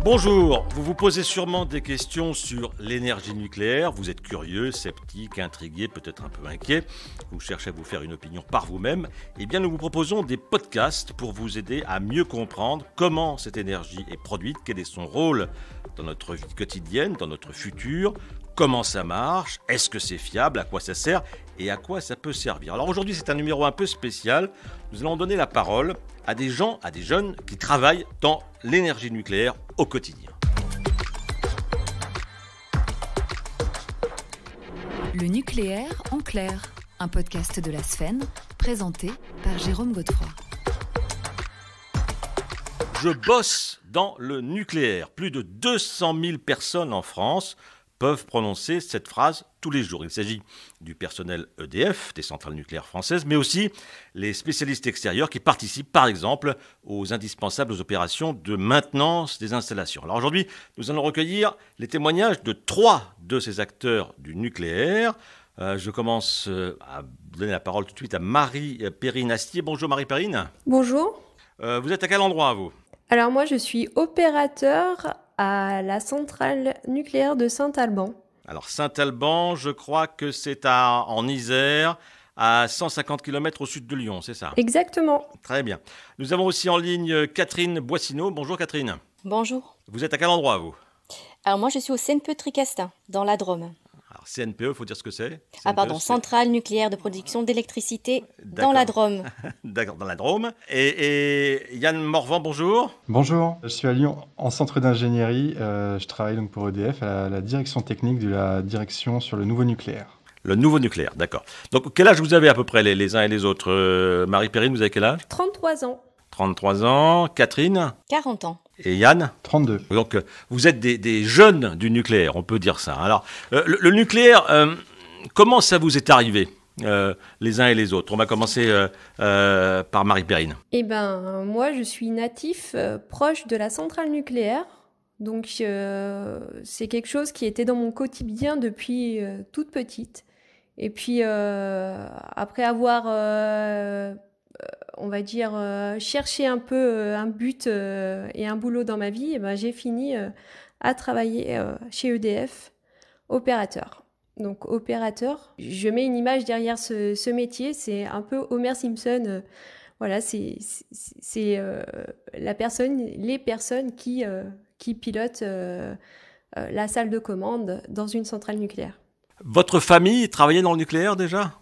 Bonjour, vous vous posez sûrement des questions sur l'énergie nucléaire, vous êtes curieux, sceptique, intrigué, peut-être un peu inquiet, vous cherchez à vous faire une opinion par vous-même, eh bien nous vous proposons des podcasts pour vous aider à mieux comprendre comment cette énergie est produite, quel est son rôle dans notre vie quotidienne, dans notre futur, comment ça marche, est-ce que c'est fiable, à quoi ça sert et à quoi ça peut servir. Alors aujourd'hui c'est un numéro un peu spécial, nous allons donner la parole à des gens, à des jeunes qui travaillent dans l'énergie nucléaire au quotidien. Le nucléaire en clair, un podcast de la Sfen, présenté par Jérôme Godefroy. Je bosse dans le nucléaire. Plus de 200 000 personnes en France peuvent prononcer cette phrase tous les jours. Il s'agit du personnel EDF, des centrales nucléaires françaises, mais aussi les spécialistes extérieurs qui participent par exemple aux indispensables opérations de maintenance des installations. Alors aujourd'hui, nous allons recueillir les témoignages de 3 de ces acteurs du nucléaire. Je commence à donner la parole tout de suite à Marie-Perrine Astier. Bonjour Marie-Perrine. Bonjour. Vous êtes à quel endroit vous ? Alors moi je suis opérateur à la centrale nucléaire de Saint-Alban. Alors Saint-Alban, je crois que c'est en Isère, à 150 km au sud de Lyon, c'est ça ? Exactement. Très bien. Nous avons aussi en ligne Catherine Boissineau. Bonjour Catherine. Bonjour. Vous êtes à quel endroit vous ? Alors moi je suis au CNPE-Tricastin, dans la Drôme. Alors CNPE, il faut dire ce que c'est. Centrale nucléaire de production d'électricité dans la Drôme. D'accord, dans la Drôme. Et Yann Morvan, bonjour. Bonjour, je suis à Lyon en centre d'ingénierie. Je travaille donc pour EDF à la direction technique de la direction sur le nouveau nucléaire. Le nouveau nucléaire, d'accord. Donc quel âge vous avez à peu près les uns et les autres ? Marie-Perrine, vous avez quel âge ? 33 ans. 33 ans. Catherine ? 40 ans. Et Yann ? 32. Donc vous êtes des jeunes du nucléaire, on peut dire ça. Alors le nucléaire, comment ça vous est arrivé les uns et les autres ? On va commencer par Marie-Perrine. Eh ben moi je suis natif proche de la centrale nucléaire. Donc c'est quelque chose qui était dans mon quotidien depuis toute petite. Et puis après avoir on va dire, chercher un peu un but et un boulot dans ma vie, et ben, j'ai fini à travailler chez EDF, opérateur. Donc opérateur, je mets une image derrière ce métier, c'est un peu Homer Simpson. Voilà, c'est les personnes qui pilotent la salle de commande dans une centrale nucléaire. Votre famille travaillait dans le nucléaire déjà ?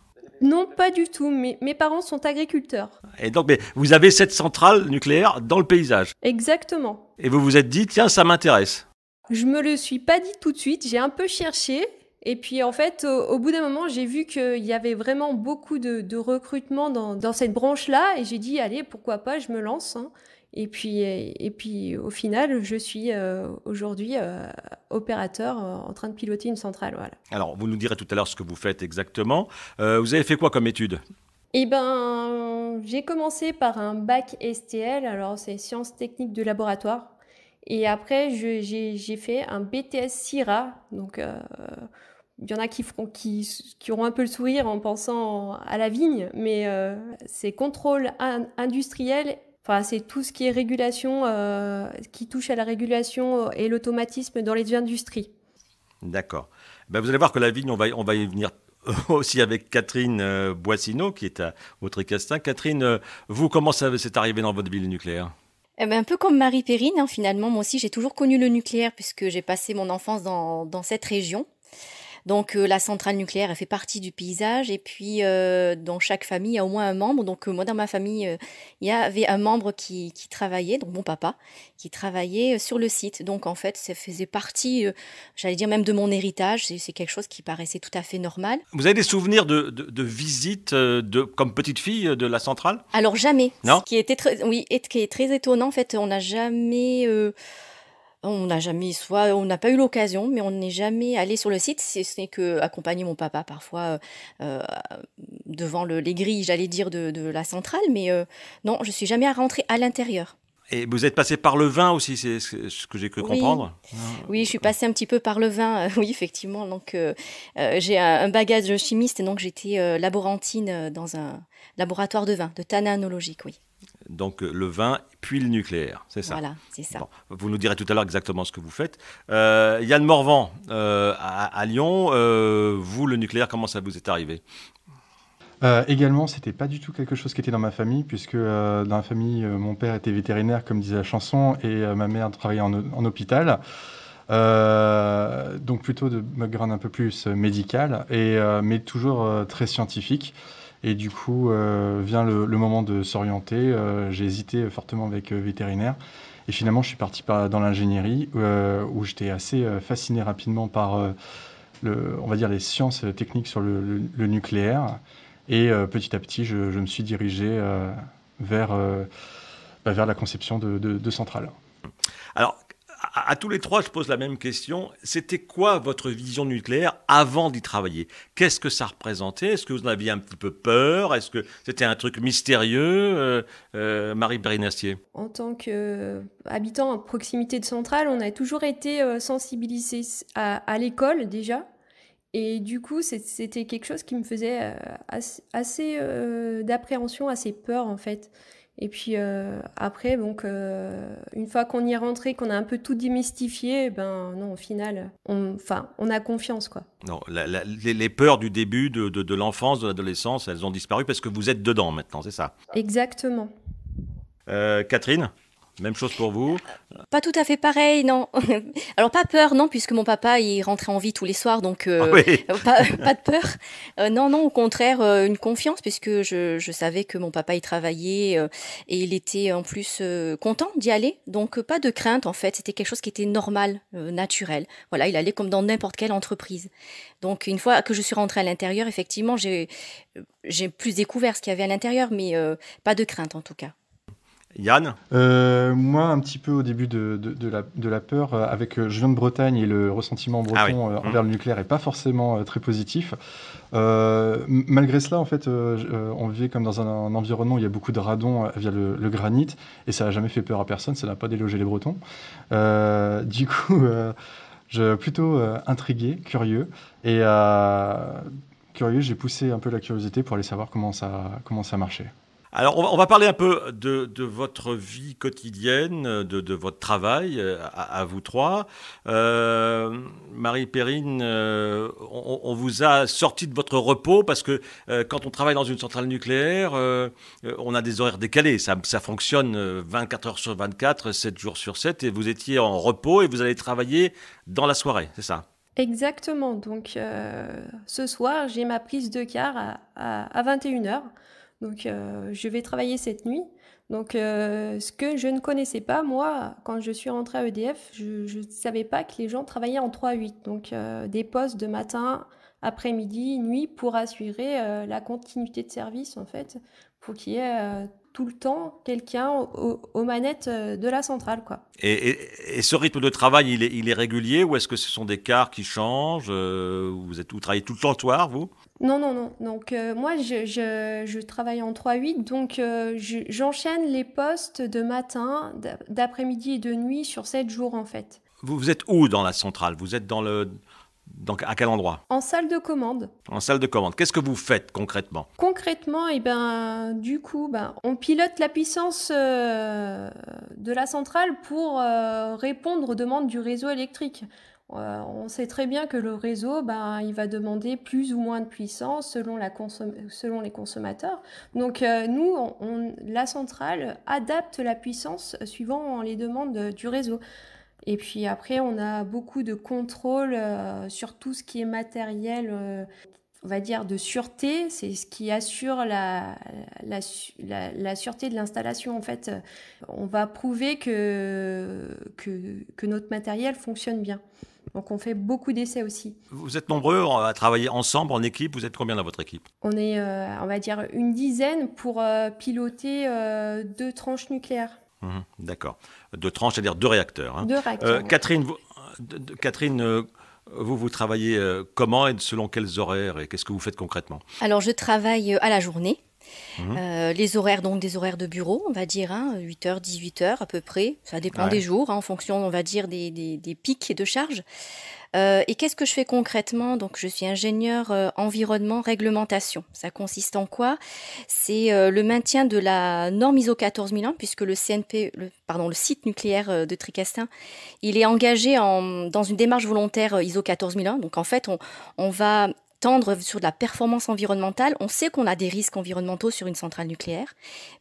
Non, pas du tout. Mes parents sont agriculteurs. Et donc, mais vous avez cette centrale nucléaire dans le paysage. Exactement. Et vous vous êtes dit, tiens, ça m'intéresse. Je me le suis pas dit tout de suite. J'ai un peu cherché. Et puis, en fait, au bout d'un moment, j'ai vu qu'il y avait vraiment beaucoup de recrutement dans cette branche-là. Et j'ai dit, allez, pourquoi pas, je me lance. Hein. Et puis, au final, je suis aujourd'hui opérateur en train de piloter une centrale. Voilà. Alors, vous nous direz tout à l'heure ce que vous faites exactement. Vous avez fait quoi comme études ? Eh ben, j'ai commencé par un bac STL, alors c'est sciences techniques de laboratoire. Et après, j'ai fait un BTS SIRA. Donc, il y en a qui auront un peu le sourire en pensant à la vigne, mais c'est contrôle industriel. Enfin, c'est tout ce qui est régulation, qui touche à la régulation et l'automatisme dans les industries. D'accord. Ben, vous allez voir que la vigne, on va y venir aussi avec Catherine Boissineau, qui est au Tricastin. Catherine, vous, comment ça s'est arrivé dans votre vie, le nucléaire ? Un peu comme Marie-Perrine, finalement, moi aussi j'ai toujours connu le nucléaire puisque j'ai passé mon enfance dans cette région. Donc la centrale nucléaire, elle fait partie du paysage et puis dans chaque famille, il y a au moins un membre. Donc moi, dans ma famille, il y avait un membre qui travaillait, donc mon papa, qui travaillait sur le site. Donc en fait, ça faisait partie, j'allais dire même de mon héritage. C'est quelque chose qui paraissait tout à fait normal. Vous avez des souvenirs de visites comme petite fille de la centrale ? Alors jamais. Non ? Ce qui était qui est très étonnant, en fait, on n'a pas eu l'occasion, mais on n'est jamais allé sur le site. Ce n'est que accompagner mon papa parfois devant les grilles, j'allais dire, de la centrale. Mais non, je suis jamais rentrée à l'intérieur. Et vous êtes passé par le vin aussi, c'est ce que j'ai cru comprendre. Oui, je suis passée un petit peu par le vin, oui, effectivement. Donc, j'ai un bagage de chimiste, donc j'étais laborantine dans un laboratoire de vin, de tanninologique, oui. donc le vin, puis le nucléaire, c'est ça? Voilà, c'est ça. Bon, vous nous direz tout à l'heure exactement ce que vous faites. Yann Morvan, à Lyon, vous, le nucléaire, comment ça vous est arrivé? Également, c'était pas du tout quelque chose qui était dans ma famille, puisque dans la famille, mon père était vétérinaire, comme disait la chanson, et ma mère travaillait en hôpital. Donc plutôt de background un peu plus médical, mais toujours très scientifique. Et du coup, vient le moment de s'orienter. J'ai hésité fortement avec vétérinaire. Et finalement, je suis parti dans l'ingénierie, où j'étais assez fasciné rapidement par, on va dire, les sciences techniques sur le nucléaire. Et petit à petit, je me suis dirigé vers la conception de centrales. Alors, à tous les trois, je pose la même question. C'était quoi votre vision nucléaire avant d'y travailler? Qu'est-ce que ça représentait? Est-ce que vous en aviez un petit peu peur? Est-ce que c'était un truc mystérieux? Marie Perrine-Astier. En tant qu'habitant à proximité de centrale, on a toujours été sensibilisés à l'école déjà. Et du coup, c'était quelque chose qui me faisait assez d'appréhension, assez peur en fait. Et puis après, donc, une fois qu'on y est rentré, qu'on a un peu tout démystifié, ben non, au final, on a confiance, quoi. Non, les peurs du début de l'enfance, de l'adolescence, elles ont disparu parce que vous êtes dedans maintenant, c'est ça? Exactement. Catherine, même chose pour vous? Pas tout à fait pareil, non. Alors pas peur, non, puisque mon papa il rentrait en vie tous les soirs, donc Oui. pas de peur. Non, au contraire, une confiance, puisque je savais que mon papa y travaillait et il était en plus content d'y aller, donc pas de crainte en fait. C'était quelque chose qui était normal, naturel. Voilà, il allait comme dans n'importe quelle entreprise. Donc une fois que je suis rentrée à l'intérieur, effectivement, j'ai plus découvert ce qu'il y avait à l'intérieur, mais pas de crainte en tout cas. Yann? Moi, un petit peu au début de la peur, avec je viens de Bretagne et le ressentiment breton envers le nucléaire n'est pas forcément très positif. Malgré cela, en fait, on vivait comme dans un environnement où il y a beaucoup de radon via le granit, et ça n'a jamais fait peur à personne, ça n'a pas délogé les Bretons. Du coup, plutôt intrigué, curieux, et j'ai poussé un peu la curiosité pour aller savoir comment ça marchait. Alors, on va parler un peu de votre vie quotidienne, de votre travail, à vous trois. Marie Perrine, on vous a sorti de votre repos parce que quand on travaille dans une centrale nucléaire, on a des horaires décalés. Ça fonctionne 24 heures sur 24, 7 jours sur 7, et vous étiez en repos et vous allez travailler dans la soirée, c'est ça? Exactement. Donc, ce soir, j'ai ma prise de quart à 21h. Donc, je vais travailler cette nuit. Donc, ce que je ne connaissais pas, moi, quand je suis rentrée à EDF, je ne savais pas que les gens travaillaient en 3-8. Donc, des postes de matin, après-midi, nuit, pour assurer la continuité de service, en fait, pour qu'il y ait tout le temps quelqu'un aux manettes de la centrale, quoi. Et ce rythme de travail, il est régulier, ou est-ce que ce sont des quarts qui changent? Vous travaillez tout le temps le soir, vous? Non. Donc, moi, je travaille en 3-8, donc j'enchaîne les postes de matin, d'après-midi et de nuit sur 7 jours, en fait. Vous êtes où dans la centrale? Vous êtes à quel endroit? En salle de commande. En salle de commande. Qu'est-ce que vous faites concrètement? Concrètement, du coup, on pilote la puissance de la centrale pour répondre aux demandes du réseau électrique. On sait très bien que le réseau, il va demander plus ou moins de puissance selon les consommateurs. Donc nous, la centrale adapte la puissance suivant les demandes du réseau. Et puis après, on a beaucoup de contrôles sur tout ce qui est matériel, on va dire de sûreté. C'est ce qui assure la sûreté de l'installation. En fait, on va prouver que notre matériel fonctionne bien. Donc on fait beaucoup d'essais aussi. Vous êtes nombreux à travailler ensemble, en équipe. Vous êtes combien dans votre équipe? On est, on va dire, une dizaine pour piloter 2 tranches nucléaires. D'accord. 2 tranches, c'est-à-dire 2 réacteurs. Hein. 2 réacteurs. Catherine, vous travaillez comment et selon quels horaires, et qu'est-ce que vous faites concrètement? Alors je travaille à la journée. Les horaires, donc des horaires de bureau, on va dire, 8h, 18h à peu près. Ça dépend des jours, en fonction, on va dire, des pics de charge. Et qu'est-ce que je fais concrètement? Donc, je suis ingénieure environnement réglementation. Ça consiste en quoi? C'est le maintien de la norme ISO 14001, puisque le site nucléaire de Tricastin, il est engagé dans une démarche volontaire ISO 14001. Donc, en fait, on va tendre sur de la performance environnementale. On sait qu'on a des risques environnementaux sur une centrale nucléaire,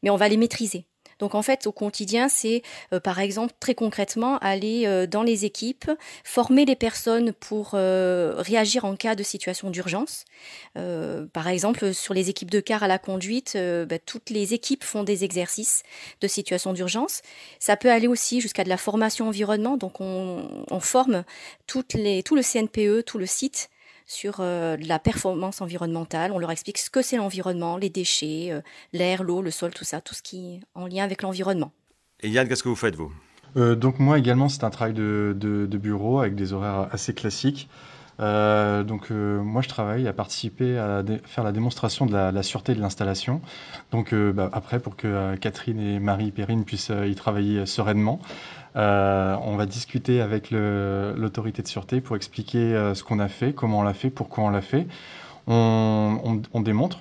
mais on va les maîtriser. Donc en fait, au quotidien, c'est par exemple très concrètement aller dans les équipes, former les personnes pour réagir en cas de situation d'urgence. Par exemple, sur les équipes de car à la conduite, toutes les équipes font des exercices de situation d'urgence. Ça peut aller aussi jusqu'à de la formation environnement. Donc on forme tout le CNPE, tout le site sur la performance environnementale. On leur explique ce que c'est l'environnement, les déchets, l'air, l'eau, le sol, tout ça, tout ce qui est en lien avec l'environnement. Et Yann, qu'est-ce que vous faites, vous? Donc moi également, c'est un travail de bureau avec des horaires assez classiques. Moi, je travaille à participer à faire la démonstration de la sûreté de l'installation. Donc après, pour que Catherine et Marie Perrine puissent y travailler sereinement, on va discuter avec l'autorité de sûreté pour expliquer ce qu'on a fait, comment on l'a fait, pourquoi on l'a fait. On démontre,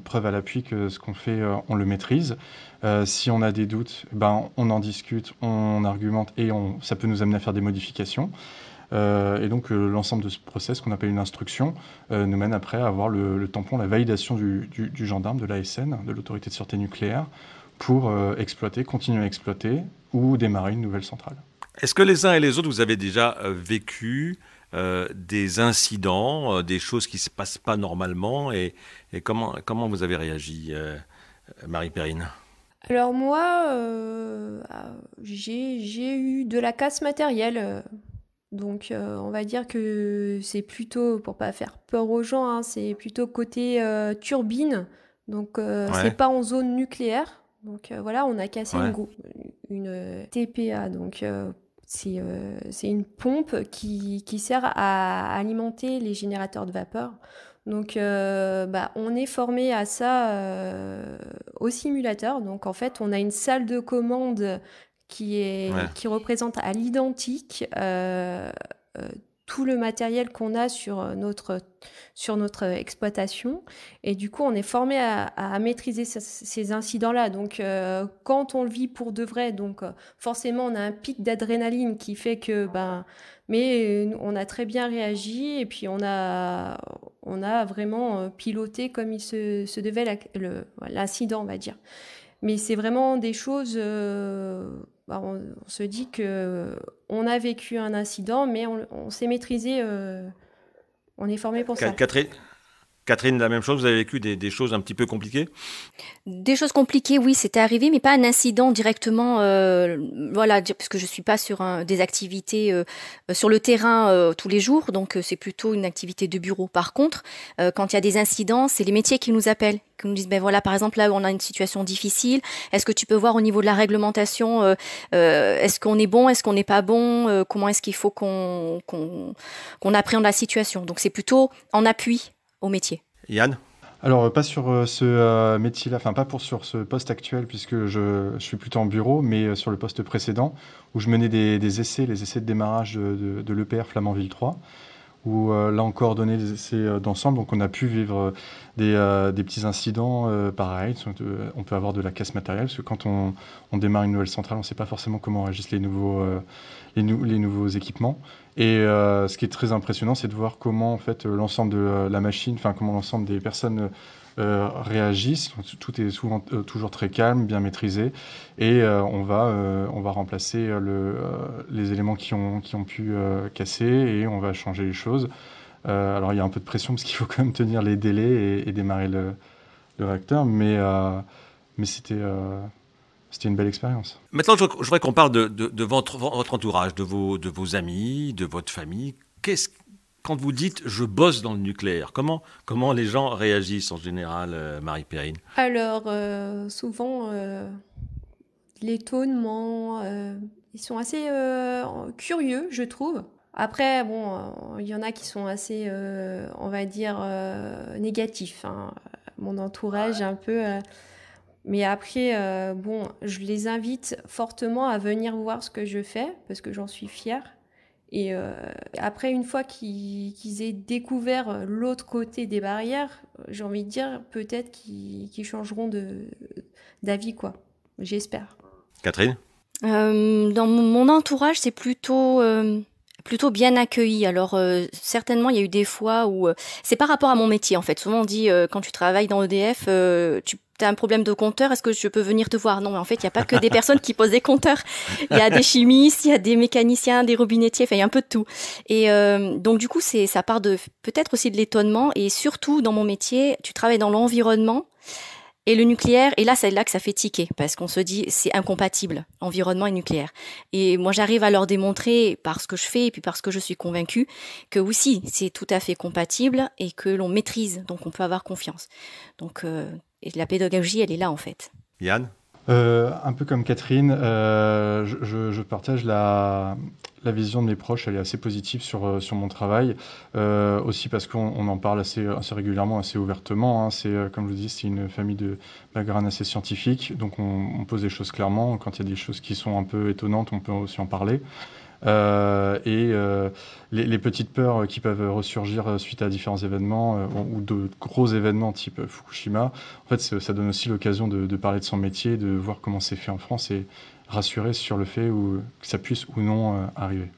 preuve à l'appui que ce qu'on fait, on le maîtrise. Si on a des doutes, on en discute, on argumente et ça peut nous amener à faire des modifications. Et donc l'ensemble de ce process qu'on appelle une instruction nous mène après à avoir le tampon, la validation du gendarme, de l'ASN, de l'autorité de sûreté nucléaire, pour continuer à exploiter ou démarrer une nouvelle centrale. Est-ce que les uns et les autres, vous avez déjà vécu des incidents, des choses qui ne se passent pas normalement et comment vous avez réagi, Marie Perrine? Alors moi, j'ai eu de la casse matérielle. Donc on va dire que c'est plutôt, pour pas faire peur aux gens, hein, c'est plutôt côté turbine. Donc c'est pas en zone nucléaire. Donc voilà, on a cassé une TPA. Donc c'est une pompe qui sert à alimenter les générateurs de vapeur. Donc on est formé à ça au simulateur. Donc en fait, on a une salle de commande qui représente à l'identique tout le matériel qu'on a sur notre exploitation. Et du coup, on est formé à maîtriser ces incidents-là. Donc, quand on le vit pour de vrai, donc forcément, on a un pic d'adrénaline qui fait que, mais on a très bien réagi et puis on a vraiment piloté comme il se devait l'incident, on va dire. Mais c'est vraiment des choses... on se dit qu'on a vécu un incident, mais on s'est maîtrisé, on est formé pour ça. Catherine, la même chose, vous avez vécu des choses un petit peu compliquées? Des choses compliquées, oui, c'était arrivé, mais pas un incident directement, parce que je suis pas sur des activités sur le terrain tous les jours, donc c'est plutôt une activité de bureau. Par contre, quand il y a des incidents, c'est les métiers qui nous appellent, qui nous disent, par exemple, là, on a une situation difficile, est-ce que tu peux voir au niveau de la réglementation, est-ce qu'on est bon, est-ce qu'on n'est pas bon, comment est-ce qu'il faut qu'on appréhende la situation. Donc c'est plutôt en appui au métier. Yann? Alors, pas sur ce métier-là, enfin pas sur ce poste actuel, puisque je suis plutôt en bureau, mais sur le poste précédent, où je menais les essais de démarrage de l'EPR Flamanville 3, où là on coordonnait les essais d'ensemble, donc on a pu vivre des petits incidents pareils. On peut avoir de la casse matérielle, parce que quand on démarre une nouvelle centrale, on ne sait pas forcément comment réagissent les nouveaux équipements. Et ce qui est très impressionnant, c'est de voir comment en fait l'ensemble de la machine, enfin comment l'ensemble des personnes réagissent. Tout est souvent toujours très calme, bien maîtrisé, et on va remplacer les éléments qui ont pu casser, et on va changer les choses. Alors il y a un peu de pression parce qu'il faut quand même tenir les délais et démarrer le réacteur, mais c'était une belle expérience. Maintenant, je voudrais qu'on parle de votre entourage, de vos amis, de votre famille. Quand vous dites « je bosse dans le nucléaire », comment les gens réagissent en général, Marie Perrine? Alors, souvent, l'étonnement, ils sont assez curieux, je trouve. Après, il y en a qui sont assez, on va dire, négatifs. Hein. Mon entourage, un peu... Mais après, je les invite fortement à venir voir ce que je fais, parce que j'en suis fière. Et après, une fois qu'ils aient découvert l'autre côté des barrières, j'ai envie de dire peut-être qu'ils changeront d'avis, quoi. J'espère. Catherine ? Dans mon entourage, c'est plutôt bien accueilli. Alors certainement, il y a eu des fois où c'est par rapport à mon métier en fait. Souvent on dit quand tu travailles dans EDF, tu as un problème de compteur, est-ce que je peux venir te voir? Non, mais en fait, il n'y a pas que des personnes qui posent des compteurs. Il y a des chimistes, il y a des mécaniciens, des robinettiers, enfin il y a un peu de tout. Et donc du coup, ça part de peut-être aussi de l'étonnement, et surtout dans mon métier, tu travailles dans l'environnement. Et le nucléaire, et là, c'est là que ça fait tiquer, parce qu'on se dit, c'est incompatible, environnement et nucléaire. Et moi, j'arrive à leur démontrer, par ce que je fais, et puis parce que je suis convaincue, que aussi, c'est tout à fait compatible, et que l'on maîtrise, donc on peut avoir confiance. Donc, et la pédagogie, elle est là, en fait. Yann ? Un peu comme Catherine, je partage la vision de mes proches, elle est assez positive sur mon travail, aussi parce qu'on en parle assez régulièrement, assez ouvertement, hein. Comme je vous dis, c'est une famille de background assez scientifique, donc on pose les choses clairement. Quand il y a des choses qui sont un peu étonnantes, on peut aussi en parler. Les petites peurs qui peuvent ressurgir suite à différents événements ou de gros événements type Fukushima, en fait, ça donne aussi l'occasion de parler de son métier, de voir comment c'est fait en France et rassurer sur le fait que ça puisse ou non arriver.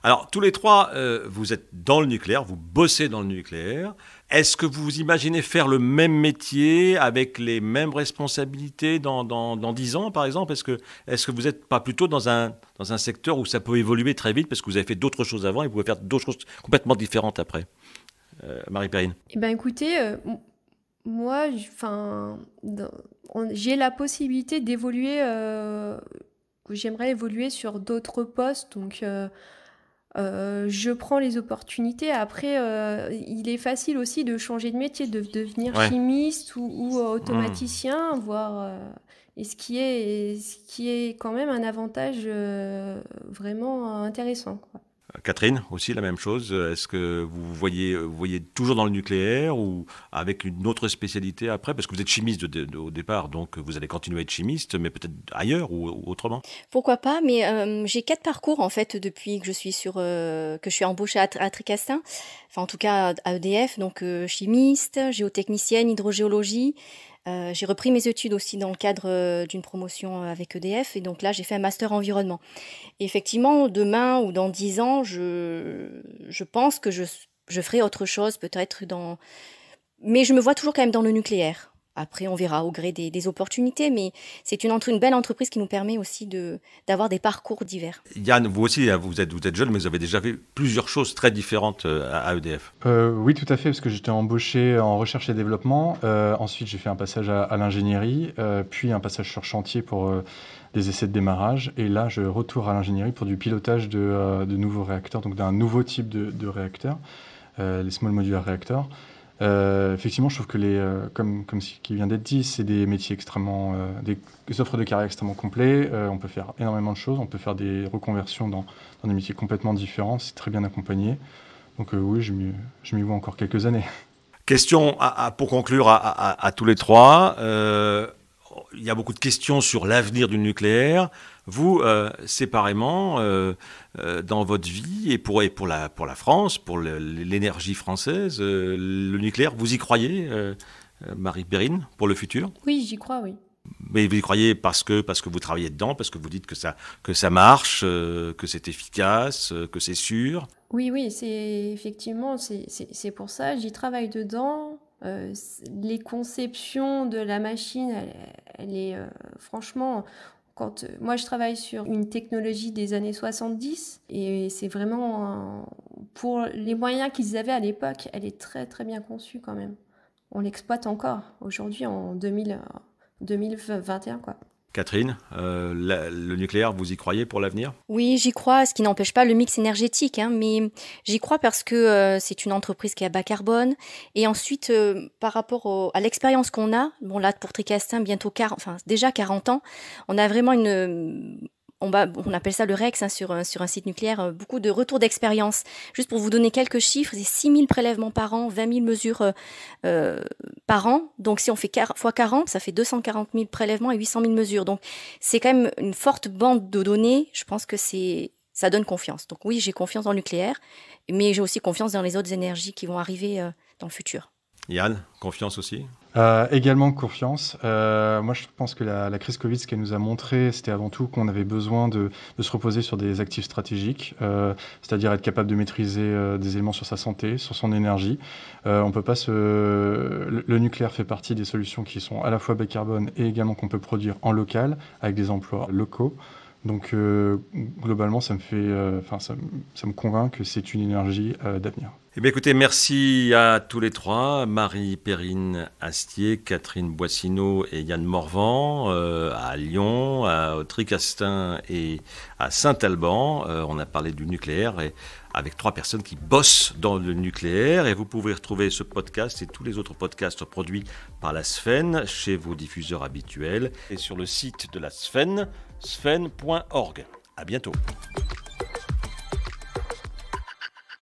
Alors, tous les trois, vous êtes dans le nucléaire, vous bossez dans le nucléaire. Est-ce que vous imaginez faire le même métier avec les mêmes responsabilités dans 10 ans, par exemple ? Est-ce que vous n'êtes pas plutôt dans un secteur où ça peut évoluer très vite parce que vous avez fait d'autres choses avant et vous pouvez faire d'autres choses complètement différentes après ? Marie-Perrine ? Eh ben, écoutez, moi, j'ai la possibilité d'évoluer, j'aimerais évoluer sur d'autres postes, donc... je prends les opportunités. Après, il est facile aussi de changer de métier, de devenir chimiste ou automaticien, voire et ce qui est quand même un avantage vraiment intéressant, quoi. Catherine, aussi la même chose. Est-ce que vous voyez toujours dans le nucléaire ou avec une autre spécialité après ? Parce que vous êtes chimiste au départ, donc vous allez continuer à être chimiste, mais peut-être ailleurs ou autrement. Pourquoi pas, mais j'ai 4 parcours en fait depuis que je suis que je suis embauchée à Tricastin, enfin en tout cas à EDF, donc chimiste, géotechnicienne, hydrogéologie. J'ai repris mes études aussi dans le cadre d'une promotion avec EDF, et donc là j'ai fait un master environnement. Et effectivement, demain ou dans 10 ans, je pense que je ferai autre chose, peut-être mais je me vois toujours quand même dans le nucléaire. Après, on verra au gré des opportunités, mais c'est une belle entreprise qui nous permet aussi d'avoir des parcours divers. Yann, vous aussi, vous êtes jeune, mais vous avez déjà fait plusieurs choses très différentes à EDF. Oui, tout à fait, parce que j'étais embauché en recherche et développement. Ensuite, j'ai fait un passage à l'ingénierie, puis un passage sur chantier pour des essais de démarrage. Et là, je retourne à l'ingénierie pour du pilotage de nouveaux réacteurs, donc d'un nouveau type de réacteurs, les small modular reactors. Effectivement, je trouve que comme ce qui vient d'être dit, c'est des métiers extrêmement, des offres de carrière extrêmement complets. On peut faire énormément de choses, on peut faire des reconversions dans des métiers complètement différents. C'est très bien accompagné. Donc oui, je m'y vois encore quelques années. Question pour conclure à tous les trois. Il y a beaucoup de questions sur l'avenir du nucléaire. Vous, séparément, dans votre vie et pour la France, pour l'énergie française, le nucléaire, vous y croyez, Marie-Perrine, pour le futur ? Oui, j'y crois, oui. Mais vous y croyez parce que vous travaillez dedans, parce que vous dites que ça marche, que c'est efficace, que c'est sûr ? Oui, effectivement, c'est pour ça, j'y travaille dedans. Les conceptions de la machine, elle est franchement... moi, je travaille sur une technologie des années 70 et c'est vraiment, pour les moyens qu'ils avaient à l'époque, elle est très très bien conçue quand même. On l'exploite encore aujourd'hui en 2021, quoi. Catherine, le nucléaire, vous y croyez pour l'avenir ? Oui, j'y crois, ce qui n'empêche pas le mix énergétique, hein, mais j'y crois parce que c'est une entreprise qui est à bas carbone. Et ensuite, par rapport à l'expérience qu'on a, bon là pour Tricastin, déjà 40 ans, on a vraiment on appelle ça le REX, hein, sur un site nucléaire, beaucoup de retours d'expérience. Juste pour vous donner quelques chiffres, c'est 6 000 prélèvements par an, 20 000 mesures par an. Donc si on fait fois 40, ça fait 240 000 prélèvements et 800 000 mesures. Donc c'est quand même une forte bande de données. Je pense que c'est ça donne confiance. Donc oui, j'ai confiance dans le nucléaire, mais j'ai aussi confiance dans les autres énergies qui vont arriver dans le futur. Yann, confiance aussi ? Également confiance. Moi, je pense que la crise Covid, ce qu'elle nous a montré, c'était avant tout qu'on avait besoin de se reposer sur des actifs stratégiques, c'est-à-dire être capable de maîtriser des éléments sur sa santé, sur son énergie. On peut pas le nucléaire fait partie des solutions qui sont à la fois bas carbone et également qu'on peut produire en local avec des emplois locaux. Donc globalement, ça me convainc que c'est une énergie d'avenir. Eh bien, écoutez, merci à tous les trois, Marie-Perrine Astier, Catherine Boissineau et Yann Morvan, à Lyon, à Tricastin et à Saint-Alban. On a parlé du nucléaire et avec 3 personnes qui bossent dans le nucléaire. Et vous pouvez retrouver ce podcast et tous les autres podcasts produits par la Sfen chez vos diffuseurs habituels et sur le site de la Sfen, sfen.org. À bientôt.